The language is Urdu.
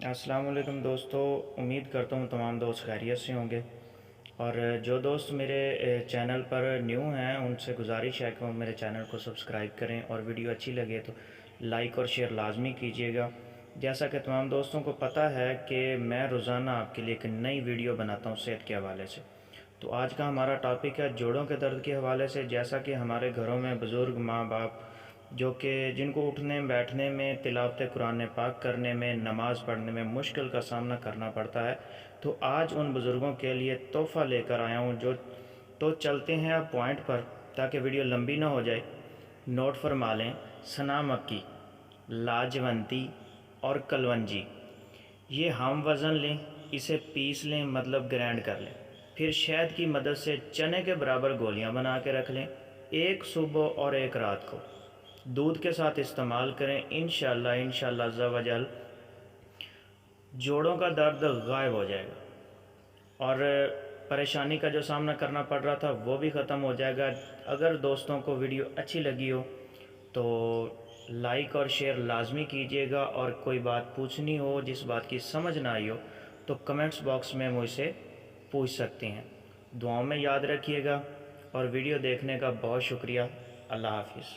السلام علیکم دوستو، امید کرتا ہوں تمام دوست خیریت سے ہوں گے۔ اور جو دوست میرے چینل پر نیو ہیں ان سے گزارش ہے کہ وہ میرے چینل کو سبسکرائب کریں، اور ویڈیو اچھی لگے تو لائک اور شیئر لازمی کیجیے گا۔ جیسا کہ تمام دوستوں کو پتہ ہے کہ میں روزانہ آپ کے لیے ایک نئی ویڈیو بناتا ہوں صحت کے حوالے سے۔ تو آج کا ہمارا ٹاپک ہے جوڑوں کے درد کے حوالے سے۔ جیسا کہ ہمارے گھروں میں بزرگ ماں باپ جو کہ جن کو اٹھنے بیٹھنے میں، تلاوت قرآن پاک کرنے میں، نماز پڑھنے میں مشکل کا سامنا کرنا پڑتا ہے، تو آج ان بزرگوں کے لیے تحفہ لے کر آیا ہوں تو چلتے ہیں اب پوائنٹ پر تاکہ ویڈیو لمبی نہ ہو جائے۔ نوٹ فرما لیں: سنا مکی، لاجونتی اور کلونجی، یہ ہم وزن لیں، اسے پیس لیں، مطلب گرینڈ کر لیں، پھر شہد کی مدد سے چنے کے برابر گولیاں بنا کے رکھ لیں۔ ایک صبح اور ایک رات کو دودھ کے ساتھ استعمال کریں، انشاءاللہ عز و جل جوڑوں کا درد غائب ہو جائے گا، اور پریشانی کا جو سامنا کرنا پڑ رہا تھا وہ بھی ختم ہو جائے گا۔ اگر دوستوں کو ویڈیو اچھی لگی ہو تو لائک اور شیئر لازمی کیجیے گا، اور کوئی بات پوچھنی ہو، جس بات کی سمجھ نہ آئی ہو تو کمنٹس باکس میں مجھ سے پوچھ سکتے ہیں۔ دعاؤں میں یاد رکھیے گا، اور ویڈیو دیکھنے کا بہت شکریہ۔ اللہ حافظ۔